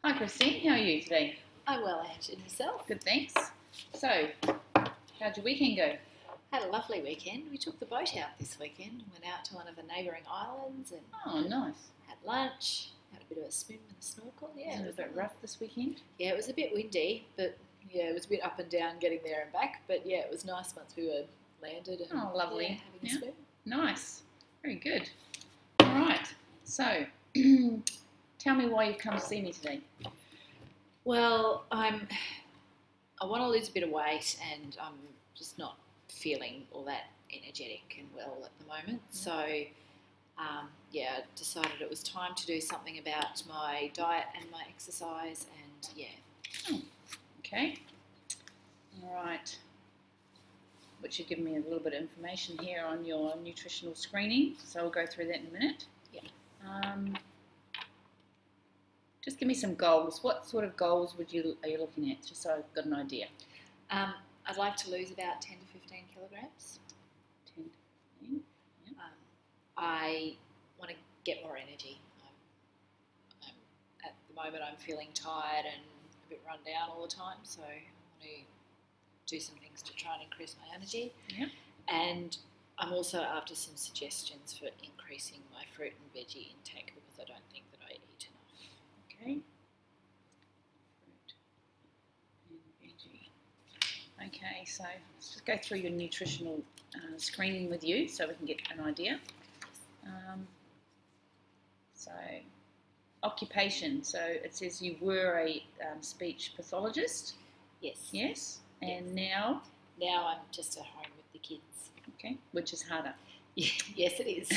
Hi Christine, how are you today? I'm well, Ange, and yourself? Good, thanks. So, how'd your weekend go? Had a lovely weekend. We took the boat out this weekend, went out to one of the neighbouring islands and Oh, nice. had lunch, had a bit of a swim and a snorkel. Yeah, Was it a bit rough this weekend? Yeah, it was a bit windy, but yeah, it was a bit up and down getting there and back. But yeah, it was nice once we were landed and Oh, lovely. yeah, having a swim. Nice. Very good. All right. So, tell me why you've come to see me today. Well, I want to lose a bit of weight and I'm just not feeling all that energetic and well at the moment. So, yeah, I decided it was time to do something about my diet and my exercise and yeah. Okay. All right. Which you've given me a little bit of information here on your nutritional screening, so I'll go through that in a minute. Yeah. Just give me some goals. What sort of goals are you looking at, just so I've got an idea? I'd like to lose about 10 to 15 kilograms. 10 to 15. Yeah. I want to get more energy. At the moment I'm feeling tired and a bit run down all the time, so I want to do some things to try and increase my energy. Yeah. And I'm also after some suggestions for increasing my fruit and veggie intake because I don't think that I eat enough. Okay. Fruit and veggie. Okay, so let's just go through your nutritional screening with you so we can get an idea. So, occupation. So it says you were a speech pathologist. Yes. Yes. And now? Now I'm just at home with the kids. Okay, which is harder. Yes, it is.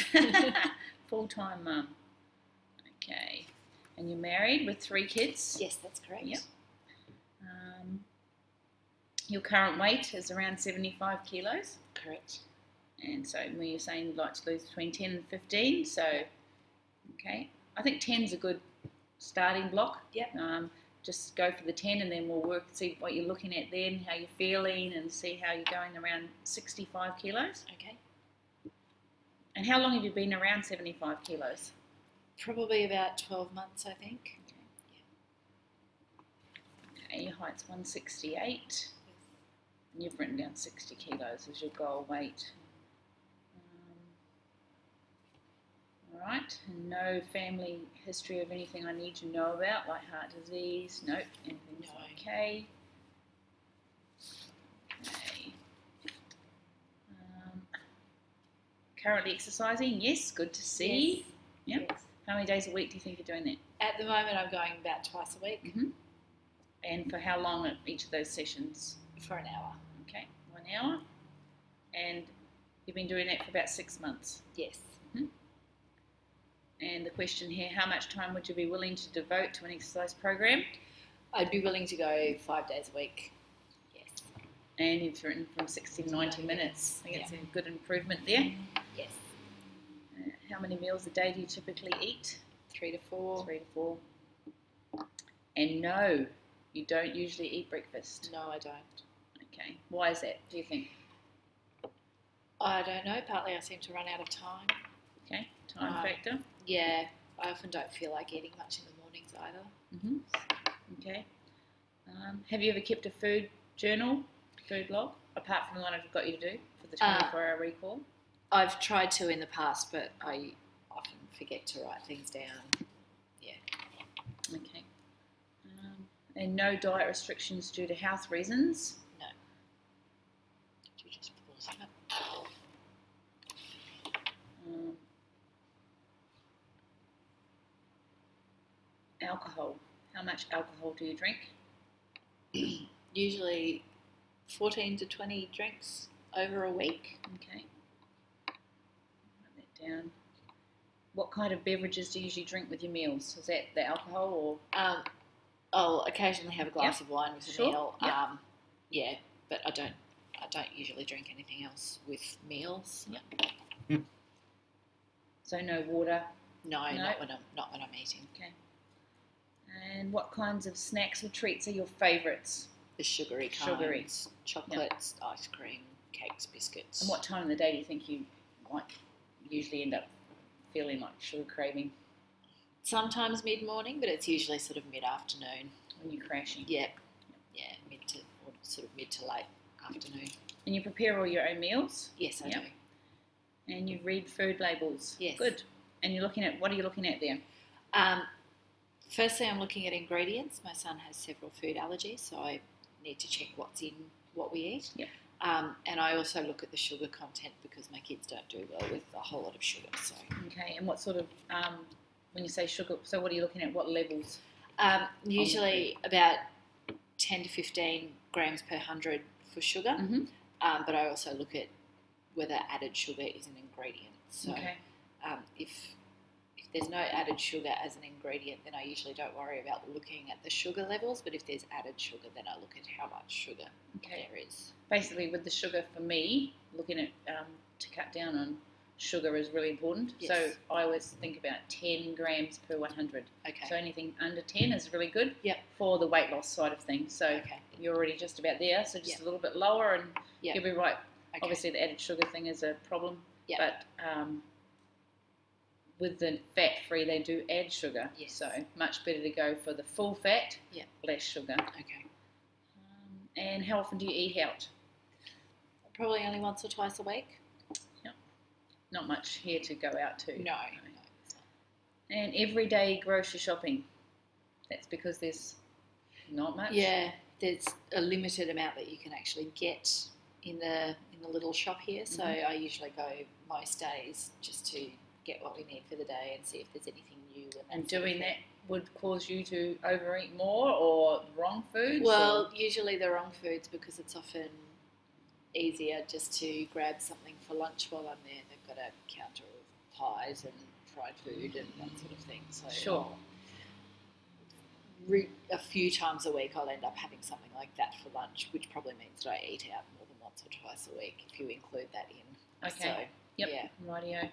Full-time mum. Okay. And you're married with 3 kids? Yes, that's correct. Yep. Your current weight is around 75 kilos? Correct. And so when you're saying you'd like to lose between 10 and 15, so, okay. I think 10's a good starting block. Yep. Just go for the 10 and then we'll work, see what you're looking at then, how you're feeling, and see how you're going around 65 kilos. Okay. And how long have you been around 75 kilos? Probably about 12 months, I think. Okay, your height's 168. And you've written down 60 kilos as your goal weight. All right, and no family history of anything I need to know about, like heart disease. Nope, everything's okay. Okay. Currently exercising? Yes, good to see. Yes. Yep. Yes. How many days a week do you think you're doing that? At the moment, I'm going about twice a week. Mm-hmm. And for how long at each of those sessions? For an hour. Okay, 1 hour. And you've been doing that for about 6 months? Yes. Mm-hmm. And the question here, how much time would you be willing to devote to an exercise program? I'd be willing to go 5 days a week. Yes. And you've written from 60 to 90 minutes. I think it's a good improvement there. Yes. How many meals a day do you typically eat? 3 to 4. 3 to 4. And no, you don't usually eat breakfast. No, I don't. Okay. Why is that, do you think? I don't know. Partly I seem to run out of time. Okay. Time factor? Yeah. I often don't feel like eating much in the mornings either. Mm-hmm. Okay. Have you ever kept a food journal, food log, apart from the one I've got you to do for the 24-hour recall? I've tried to in the past, but I often forget to write things down. Yeah. Okay. And no diet restrictions due to health reasons? No. Did you just pause that? Alcohol. How much alcohol do you drink? Usually 14 to 20 drinks over a week. Okay. Write that down. What kind of beverages do you usually drink with your meals? Is that the alcohol or? I'll occasionally have a glass of wine with a meal. Yep. Yeah, but I don't usually drink anything else with meals. Yep. So no water? No, not when I'm eating. Okay. And what kinds of snacks or treats are your favourites? The sugary kinds. Chocolates, ice cream, cakes, biscuits. And what time of the day do you think you might usually end up feeling like sugar craving? Sometimes mid-morning, but it's usually sort of mid-afternoon. when you're crashing. Yeah, mid to late afternoon. And you prepare all your own meals? Yes, I do. And you read food labels? Yes. Good. And you're looking at, what are you looking at there? Firstly, I'm looking at ingredients. My son has several food allergies, so I need to check what's in what we eat. Yeah. And I also look at the sugar content because my kids don't do well with a whole lot of sugar. So. Okay, and what sort of, when you say sugar, so what are you looking at? What levels? Usually about 10 to 15 grams per 100 for sugar, Mm-hmm. but I also look at whether added sugar is an ingredient. So Okay. if there's no added sugar as an ingredient, then I usually don't worry about looking at the sugar levels, but if there's added sugar, then I look at how much sugar Okay. there is. Basically, with the sugar, for me, looking at to cut down on sugar is really important. Yes. So I always think about 10 grams per 100. Okay. So anything under 10 is really good Yep. for the weight loss side of things. So Okay. you're already just about there. So just Yep. a little bit lower, and Yep. you'll be right. Okay. Obviously, the added sugar thing is a problem. Yep. But with the fat-free, they do add sugar. Yes. So much better to go for the full fat, Yep. less sugar. Okay. And how often do you eat out? Probably only once or twice a week. Not much here to go out to. No. And everyday grocery shopping. That's because there's not much. Yeah, there's a limited amount that you can actually get in the little shop here. So I usually go most days just to get what we need for the day and see if there's anything new. And doing that would cause you to overeat more, or wrong foods? Well, usually the wrong foods, because it's often easier just to grab something for lunch while I'm there. They've got a counter of pies and fried food and that sort of thing. So Sure. a few times a week I'll end up having something like that for lunch, which probably means that I eat out more than once or twice a week if you include that in. Okay. So, Yep. yeah. Rightio.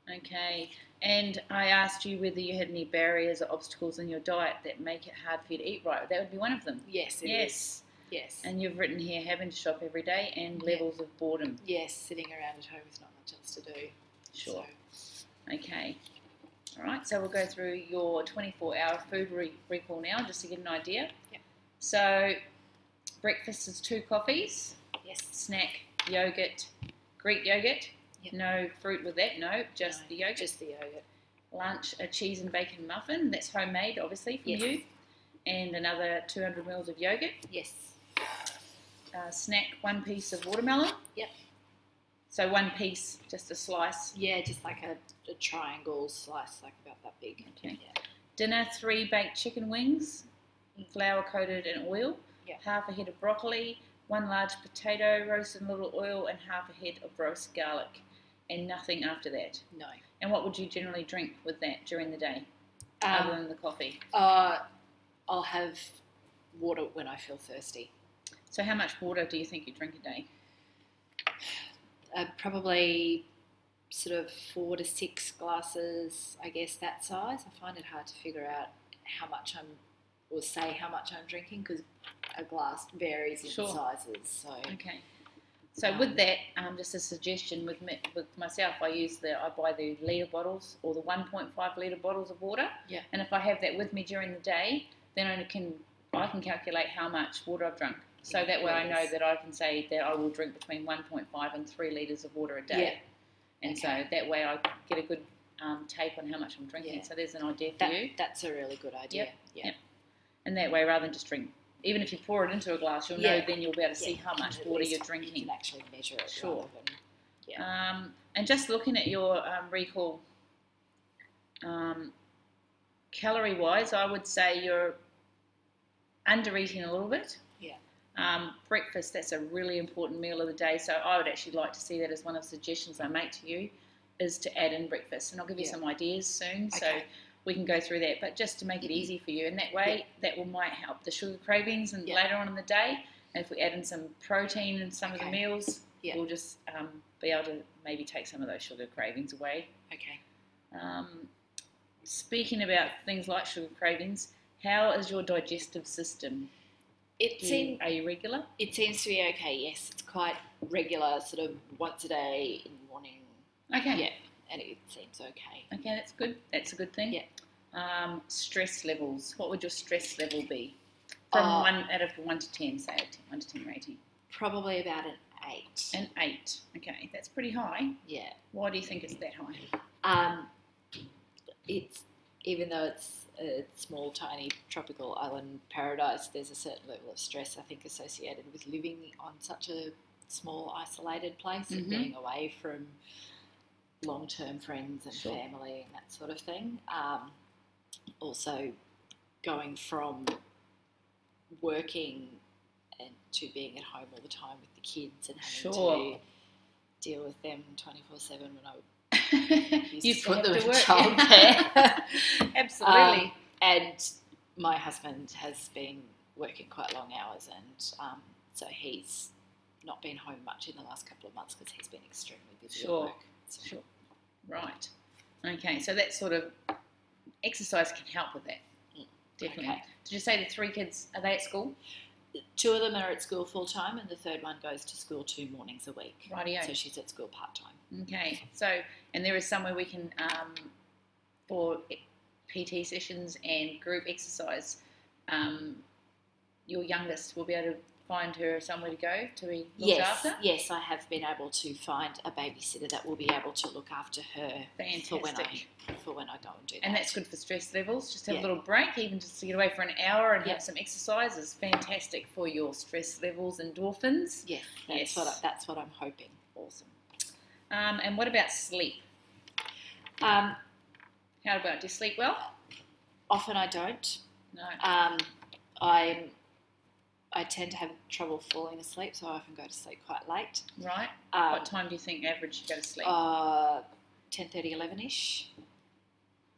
Okay. And I asked you whether you had any barriers or obstacles in your diet that make it hard for you to eat right. That would be one of them. Yes, it Yes. is. Yes. And you've written here having to shop every day and Yeah. levels of boredom. Yes, sitting around at home with not much else to do. Sure. So, Okay. All right, so we'll go through your 24-hour food recall now just to get an idea. Yep. So breakfast is 2 coffees, yes. snack, yogurt, Greek yogurt. Yep. No fruit with that, no, just No, the yogurt. Just the yogurt. Lunch, a cheese and bacon muffin, that's homemade obviously from Yes. you. And another 200 mils of yogurt. Yes. Snack, 1 piece of watermelon. Yep. So 1 piece, just a slice. Yeah, just like a triangle slice, like about that big. Okay. Yeah. Dinner, 3 baked chicken wings, flour coated in oil, Yep. half a head of broccoli, 1 large potato roasted in a little oil, and half a head of roast garlic, and nothing after that. No. And what would you generally drink with that during the day, other than the coffee? I'll have water when I feel thirsty. So how much water do you think you drink a day? Probably sort of 4 to 6 glasses, I guess, that size. I find it hard to figure out how much I'm drinking, because a glass varies in Sure. sizes. So Okay. So with that, just a suggestion with myself, I buy the litre bottles or the 1.5 litre bottles of water. Yeah. And if I have that with me during the day, then I can calculate how much water I've drunk. So that way I know that I can say that I will drink between 1.5 and 3 litres of water a day. Yeah. And Okay. so that way I get a good take on how much I'm drinking. Yeah. So there's an idea for you. that's a really good idea. Yep. Yeah. Yep. And that way, rather than just drink, even if you pour it into a glass, you'll know, Yeah. then you'll be able to see Yeah. how much At water least you're You drinking. can actually measure it. Sure. Rather than, yeah. And just looking at your recall, calorie-wise, I would say you're under-eating a little bit. Yeah. Breakfast, that's a really important meal of the day, so I would actually like to see that as one of the suggestions I make to you, is to add in breakfast. And I'll give you Yeah. some ideas soon, so Okay. we can go through that, but just to make it easy for you. And that way, might help the sugar cravings and Yeah. later on in the day. And if we add in some protein in some of the Okay. meals, Yeah. we'll just be able to maybe take some of those sugar cravings away. Okay. Speaking about things like sugar cravings, how is your digestive system? Are you regular? It seems to be okay, yes. It's quite regular, sort of once a day in the morning. Okay. Yeah, and it seems okay. Okay, that's good. That's a good thing. Yeah. Stress levels. What would your stress level be? From 1 out of 1 to 10, say 1 to 10 rating. Probably about an 8. An 8. Okay, that's pretty high. Yeah. Why do you think it's that high? It's, even though it's a small, tiny tropical island paradise, there's a certain level of stress, I think, associated with living on such a small, isolated place and being away from long-term friends and family and that sort of thing. Also, going from working and to being at home all the time with the kids and having to deal with them 24/7 when I used to put them in childcare. Absolutely. And my husband has been working quite long hours, and so he's not been home much in the last couple of months because he's been extremely busy at work. So. Right. Okay, so that sort of exercise can help with that. Definitely. Okay. Did you say the 3 kids, are they at school? 2 of them are at school full-time, and the third one goes to school 2 mornings a week. Rightio. So she's at school part-time. Okay. So, and there is somewhere we can, for PT sessions and group exercise, your youngest will be able to find her somewhere to go to be looked after? Yes, I have been able to find a babysitter that will be able to look after her for when I go and do that. And that's good for stress levels. Just have a little break, even just to get away for an hour and have some exercise is fantastic for your stress levels, endorphins. Yes, that's what I'm hoping. Awesome. And what about sleep? How about, do you sleep well? Often I don't. No. I tend to have trouble falling asleep, so I often go to sleep quite late. Right. What time do you think average you go to sleep? 10:30, 11ish.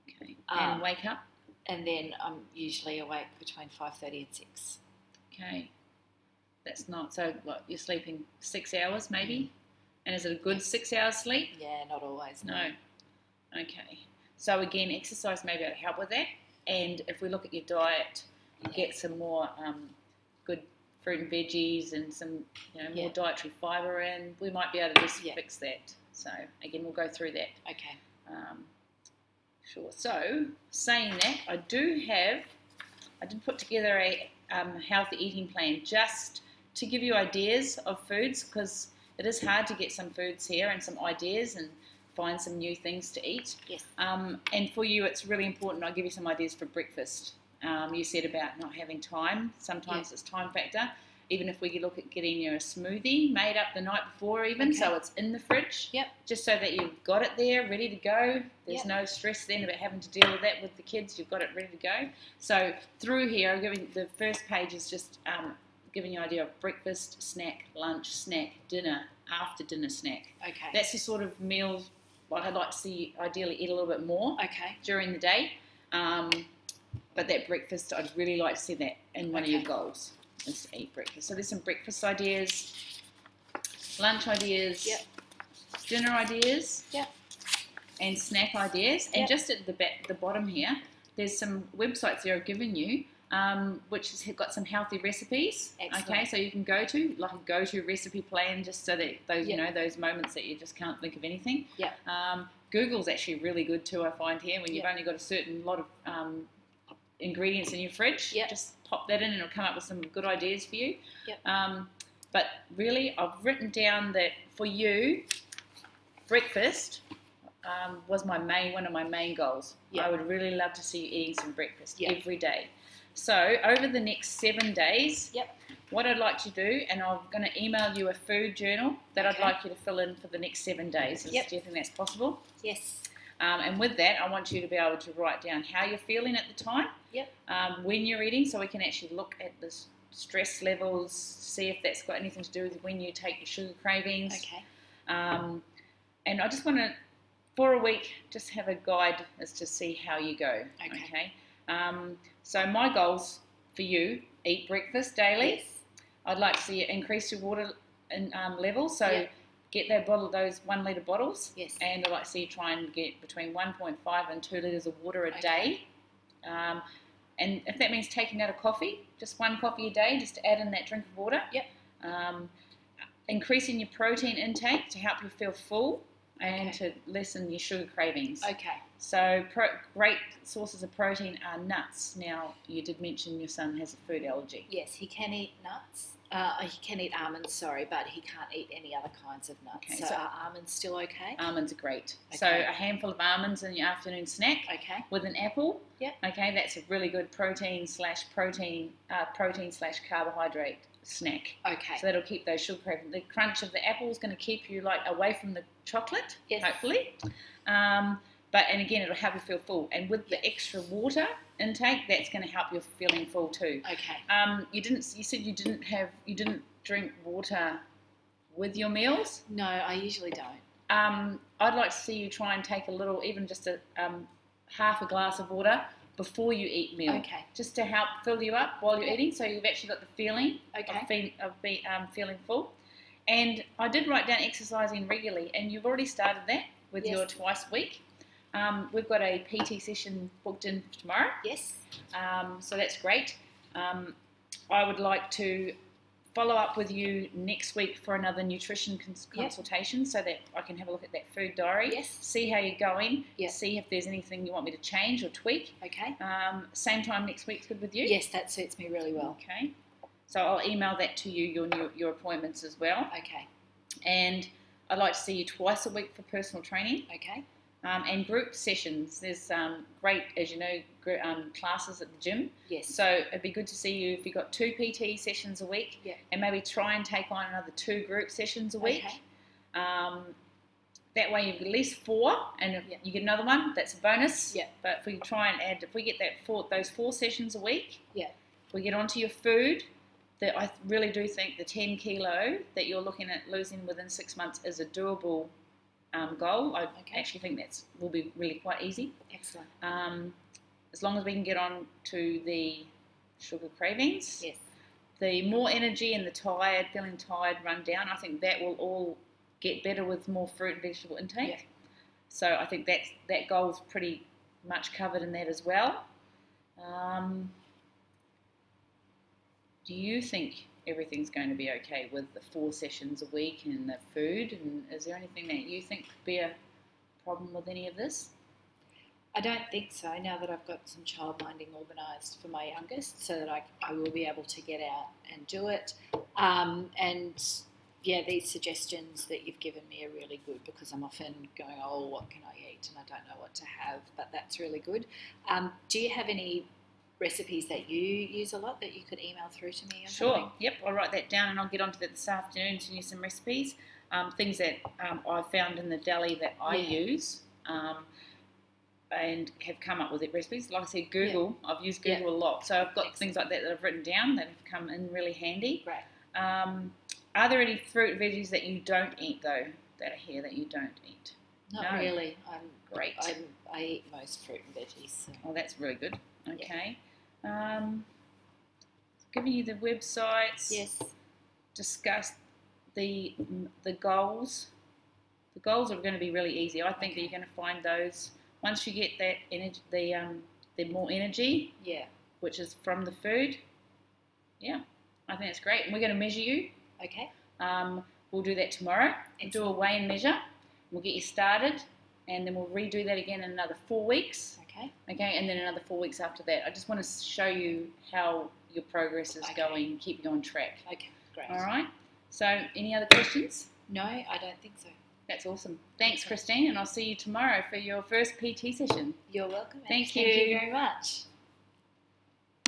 Okay. And wake up? And then I'm usually awake between 5:30 and 6. Okay. That's not, so what, you're sleeping 6 hours maybe? And is it a good 6 hours sleep? Yeah, not always. No. Okay. So again, exercise may be able to help with that. And if we look at your diet, get some more good fruit and veggies and some more dietary fibre in, we might be able to just fix that. So again, we'll go through that. Okay. Sure. So saying that, I did put together a healthy eating plan just to give you ideas of foods, because it is hard to get some foods here and some ideas and find some new things to eat. Yes. And for you, it's really important. I'll give you some ideas for breakfast. You said about not having time. Sometimes it's time factor. Even if we look at getting a smoothie made up the night before even, so it's in the fridge, just so that you've got it there ready to go. There's no stress then about having to deal with that with the kids. You've got it ready to go. So through here, I'm giving the first page is just giving you an idea of breakfast, snack, lunch, snack, dinner, after dinner snack. Okay. That's the sort of meals what I'd like to see ideally eat a little bit more during the day. But that breakfast, I'd really like to see that in one of your goals, is to eat breakfast. So there's some breakfast ideas, lunch ideas, dinner ideas, and snack ideas. And just at the bottom here, there's some websites there I've given you, which has got some healthy recipes. Excellent. Okay, so you can go to, like a go-to recipe plan, just so that those, those moments that you just can't think of anything. Google's actually really good too, I find here, when you've only got a certain lot of ingredients in your fridge. Just pop that in and it'll come up with some good ideas for you. But really, I've written down that for you, breakfast was one of my main goals. I would really love to see you eating some breakfast every day. So over the next 7 days, what I'd like to do, and I'm going to email you a food journal that I'd like you to fill in for the next 7 days. Do you think that's possible? Yes. And with that, I want you to be able to write down how you're feeling at the time, when you're eating, so we can actually look at the stress levels, see if that's got anything to do with when you take your sugar cravings. Okay. And I just want to, for a week, just have a guide as to see how you go. Okay. So my goals for you: eat breakfast daily. Yes. I'd like to see you increase your water levels. So. Get that bottle, those 1 litre bottles, and I'd like to see you try and get between 1.5 and 2 litres of water a day. And if that means taking out a coffee, just 1 coffee a day, just to add in that drink of water. Increasing your protein intake to help you feel full. and to lessen your sugar cravings. Okay. So great sources of protein are nuts. Now, you did mention your son has a food allergy. Yes, he can eat nuts. He can eat almonds, sorry, but he can't eat any other kinds of nuts. Okay, so so are almonds still okay? Almonds are great. Okay. So a handful of almonds in your afternoon snack with an apple. Yep. Okay, that's a really good protein slash carbohydrate snack. Okay. So that'll keep those sugar cravings. The crunch of the apple is going to keep you like away from the chocolate, Yes. hopefully. And again, it'll help you feel full. And with the extra water intake, that's going to help you feeling full too. Okay. You said you didn't drink water with your meals. No, I usually don't. I'd like to see you try and take a little, even just a half a glass of water before you eat meal. Okay. Just to help fill you up while you're eating, so you've actually got the feeling of feeling full. And I did write down exercising regularly, and you've already started that with your twice a week. We've got a PT session booked in for tomorrow. Yes. So that's great. I would like to follow up with you next week for another nutrition consultation so that I can have a look at that food diary. Yes. See how you're going. Yes. See if there's anything you want me to change or tweak. Okay. Same time next week's good with you? Yes, that suits me really well. Okay. So I'll email that to you, your appointments as well. Okay. And I'd like to see you twice a week for personal training. Okay. And group sessions. There's great, as you know, classes at the gym. Yes. So it'd be good to see you if you've got 2 PT sessions a week, and maybe try and take on another 2 group sessions a week. Okay. That way you've at least 4, and if you get another one, that's a bonus. Yeah. But if we try and add, if we get those 4 sessions a week, if we get onto your food. That I really do think the 10 kilo that you're looking at losing within 6 months is a doable goal. I actually think will be really quite easy. Excellent. As long as we can get on to the sugar cravings. Yes. The more energy and the feeling tired, run down, I think that will all get better with more fruit and vegetable intake. Yeah. So I think that goal is pretty much covered in that as well. Do you think everything's going to be okay with the 4 sessions a week and the food? And is there anything that you think could be a problem with any of this? I don't think so, now that I've got some childminding organised for my youngest, so that I will be able to get out and do it. And yeah, these suggestions that you've given me are really good, because I'm often going, oh, what can I eat? And I don't know what to have, but that's really good. Do you have any recipes that you use a lot that you could email through to me? Or sure. something? Yep, I'll write that down and I'll get onto that this afternoon to use some recipes. Things that I found in the deli that I use and have come up with it recipes. Like I said, Google. I've used Google a lot. So I've got things like that I've written down that have come in really handy. Great. Are there any fruit and veggies that you don't eat, though, that are here that you don't eat? Not really. Great. I eat most fruit and veggies. So. Oh, that's really good. Okay. Giving you the websites. Yes. Discuss the goals. The goals are going to be really easy. I think that you're going to find those once you get that energy, the more energy. Yeah. Which is from the food. Yeah, I think that's great. And we're going to measure you. Okay. We'll do that tomorrow. We'll do a weigh and measure. We'll get you started, and then we'll redo that again in another 4 weeks. Okay. Okay, and then another 4 weeks after that. I just want to show you how your progress is going, keep you on track. Okay, great. All right. So, any other questions? No, I don't think so. That's awesome. Thanks, Christine, and I'll see you tomorrow for your first PT session. You're welcome. Thank you. Thank you very much.